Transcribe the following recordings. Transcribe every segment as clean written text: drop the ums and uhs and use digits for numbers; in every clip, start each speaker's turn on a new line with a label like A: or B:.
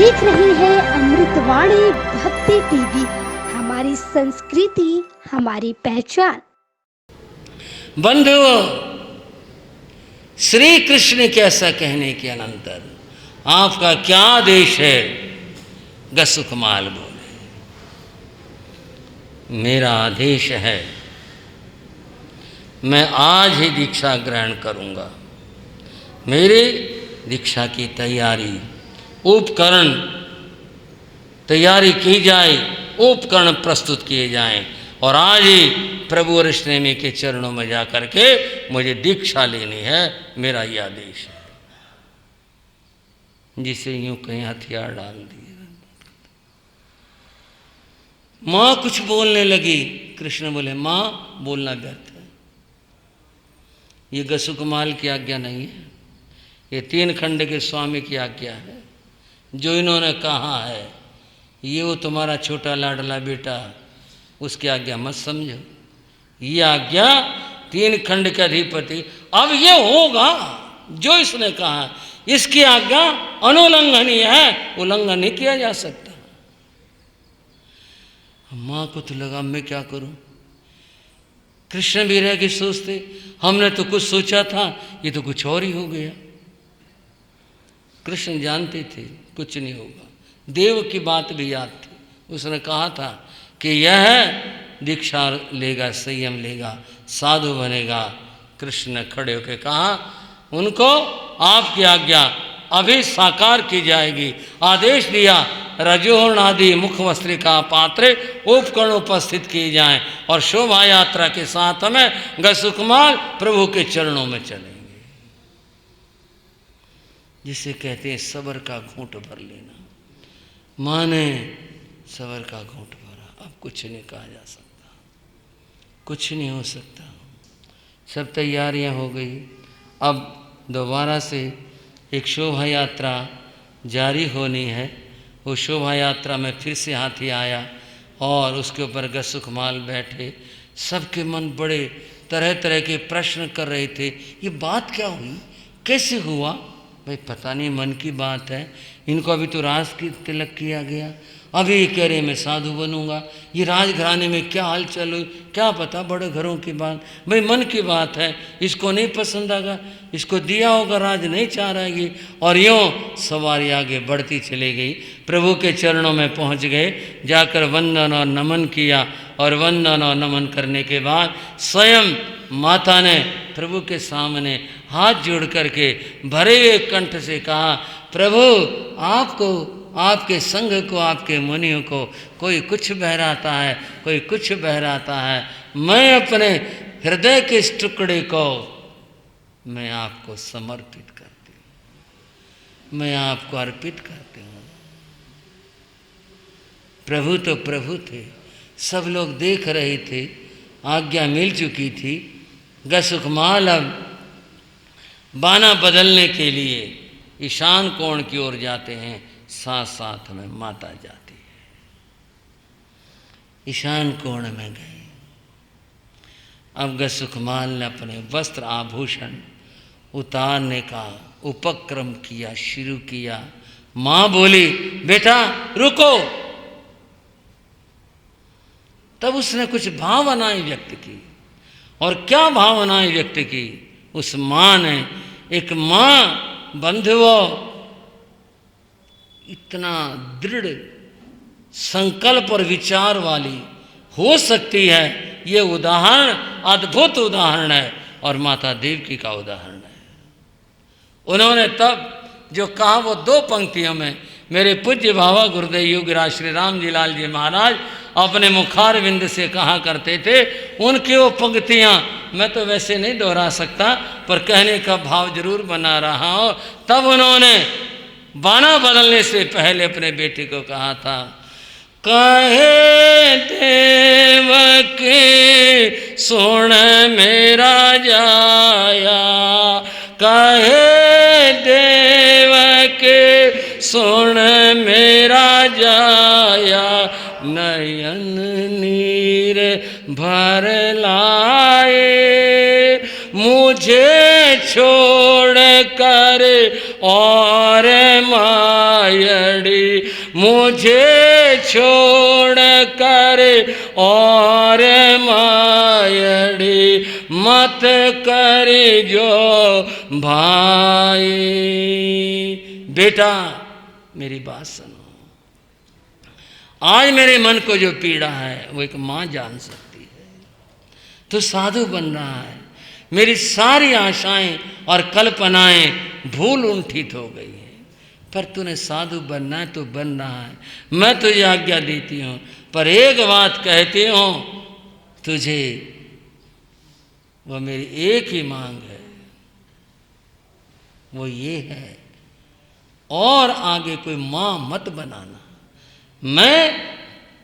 A: देख रही है अमृतवाणी भक्ति टीवी। हमारी संस्कृति हमारी पहचान।
B: बंधुओं, श्री कृष्ण के ऐसा कहने के अनंतर आपका क्या आदेश है? गसुकमाल बोले, मेरा आदेश है, मैं आज ही दीक्षा ग्रहण करूंगा। मेरी दीक्षा की उपकरण तैयारी की जाए, उपकरण प्रस्तुत किए जाएं और आज ही प्रभु अरिष्टनेमी के चरणों में जा करके मुझे दीक्षा लेनी है। मेरा यह आदेश है। जिसे यूं कहीं हथियार डाल दिए। माँ कुछ बोलने लगी। कृष्ण बोले, माँ बोलना व्यर्थ है, ये गसुकमाल की आज्ञा नहीं है, ये 3 खंड के स्वामी की आज्ञा है। जो इन्होंने कहा है ये वो तुम्हारा छोटा लाडला बेटा, उसकी आज्ञा मत समझो। ये आज्ञा 3 खंड के अधिपति, अब ये होगा जो इसने कहा। इसकी आज्ञा अनुल्लंघनीय है, उल्लंघन नहीं किया जा सकता। माँ को तो लगा मैं क्या करूं। कृष्ण भी रह के सोचते, हमने तो कुछ सोचा था, ये तो कुछ और ही हो गया। कृष्ण जानते थे कुछ नहीं होगा। देव की बात भी याद थी। उसने कहा था कि यह दीक्षा लेगा, संयम लेगा, साधु बनेगा। कृष्ण ने खड़े होकर कहा, उनको आपकी आज्ञा अभी साकार की जाएगी। आदेश दिया, रजोहरण आदि मुख वस्त्रिका पात्र उपकरण उपस्थित किए जाएं और शोभा यात्रा के साथ हमें गसुकमाल प्रभु के चरणों में चलेंगे। जिसे कहते हैं सबर का घूंट भर लेना। माँ ने सबर का घूंट भरा। अब कुछ नहीं कहा जा सकता, कुछ नहीं हो सकता। सब तैयारियां हो गई। अब दोबारा से एक शोभा यात्रा जारी होनी है। वो शोभा यात्रा में फिर से हाथी आया और उसके ऊपर गसुकमाल बैठे। सबके मन बड़े तरह तरह के प्रश्न कर रहे थे। ये बात क्या हुई, कैसे हुआ? भाई पता नहीं, मन की बात है। इनको अभी तो राज की तिलक किया गया, अभी ये कह रहे मैं साधु बनूंगा। ये राजघराने में क्या हाल चल हुई, क्या पता, बड़े घरों की बात। भाई मन की बात है, इसको नहीं पसंद आगा, इसको दिया होगा राज, नहीं चाह रहा है। और यूँ सवारी आगे बढ़ती चली गई। प्रभु के चरणों में पहुँच गए, जाकर वंदन और नमन किया। और वंदन और नमन करने के बाद स्वयं माता ने प्रभु के सामने हाथ जोड़ करके भरे हुए कंठ से कहा, प्रभु आपको, आपके संघ को, आपके मुनियों को कोई कुछ बहराता है, कोई कुछ बहराता है। मैं अपने हृदय के इस टुकड़े को मैं आपको समर्पित करती हूँ, मैं आपको अर्पित करती हूँ। प्रभु तो प्रभु थे, सब लोग देख रहे थे, आज्ञा मिल चुकी थी। गसुकमाल अब बाना बदलने के लिए ईशान कोण की ओर जाते हैं, साथ साथ में माता जाती है। ईशान कोण में गए। अब गसुकमाल ने अपने वस्त्र आभूषण उतारने का उपक्रम किया, शुरू किया। माँ बोली, बेटा रुको। तब उसने कुछ भावनाएं व्यक्त की। और क्या भावनाएं व्यक्त की उस माँ ने? एक माँ बंधुओं इतना दृढ़ संकल्प और विचार वाली हो सकती है, ये उदाहरण अद्भुत उदाहरण है और माता देवकी का उदाहरण है। उन्होंने तब जो कहा वो 2 पंक्तियों में मेरे पूज्य बाबा गुरुदेव योगीराज श्री राम जी लाल जी महाराज अपने मुखार बिंद से कहा करते थे। उनकी वो पंक्तियाँ मैं तो वैसे नहीं दोहरा सकता, पर कहने का भाव जरूर बना रहा हूँ। तब उन्होंने बाना बदलने से पहले अपने बेटे को कहा था, कहे देवकी सुन मेरा जाया, कहे देवकी सुन मेरा जाया, नयन नीर भर लाए, मुझ मुझे छोड़ कर और मायड़ी, मुझे छोड़ कर और मायड़ी, मत कर जो भाई। बेटा मेरी बात सुनो, आज मेरे मन को जो पीड़ा है वो एक माँ जान सकती है। तू साधु बन रहा है, मेरी सारी आशाएं और कल्पनाएं भूल उंठित हो गई है, पर तूने साधु बनना है तो बन रहा है। मैं तुझे आज्ञा देती हूँ, पर एक बात कहती हूँ तुझे, वह मेरी एक ही मांग है, वो ये है, और आगे कोई माँ मत बनाना। मैं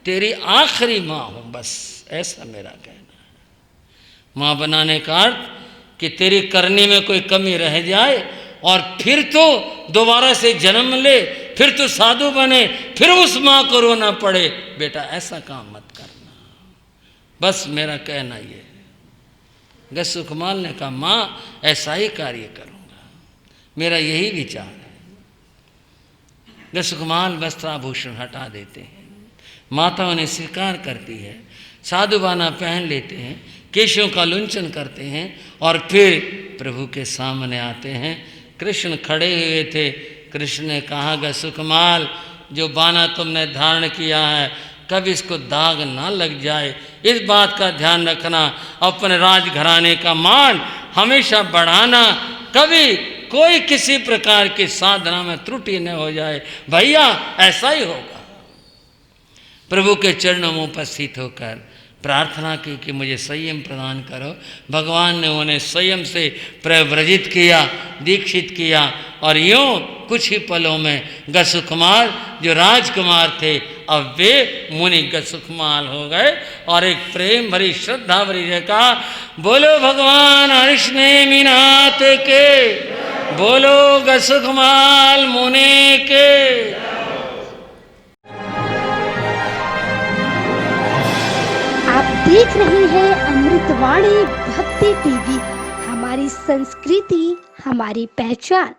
B: तेरी आखिरी माँ हूँ, बस ऐसा मेरा कहना है। माँ बनाने का अर्थ कि तेरी करनी में कोई कमी रह जाए और फिर तो दोबारा से जन्म ले, फिर तो साधु बने, फिर उस माँ को रोना पड़े। बेटा ऐसा काम मत करना, बस मेरा कहना ये है। गज सुखमाल ने कहा माँ ऐसा ही कार्य करूँगा, मेरा यही विचार है। गज सुखमाल वस्त्राभूषण हटा देते हैं, माता उन्हें स्वीकार करती है, साधुबाना पहन लेते हैं, केशों का लुंचन करते हैं और फिर प्रभु के सामने आते हैं। कृष्ण खड़े हुए थे। कृष्ण ने कहा गज सुखमाल, जो बाना तुमने धारण किया है कभी इसको दाग ना लग जाए, इस बात का ध्यान रखना। अपने राजघराने का मान हमेशा बढ़ाना, कभी कोई किसी प्रकार की साधना में त्रुटि न हो जाए। भैया ऐसा ही होगा। प्रभु के चरणों में उपस्थित होकर प्रार्थना की कि मुझे संयम प्रदान करो। भगवान ने उन्हें संयम से प्रव्रजित किया, दीक्षित किया, और यूँ कुछ ही पलों में गज सुखमाल जो राजकुमार थे अब वे मुनि गज सुखमाल हो गए। और एक प्रेम भरी श्रद्धा भरी जय कहा, बोलो भगवान हरिष्णेमि नाथ के, बोलो गज सुखमाल मुनि के।
A: आप देख रहे हैं अमृतवाणी भक्ति टीवी, हमारी संस्कृति हमारी पहचान।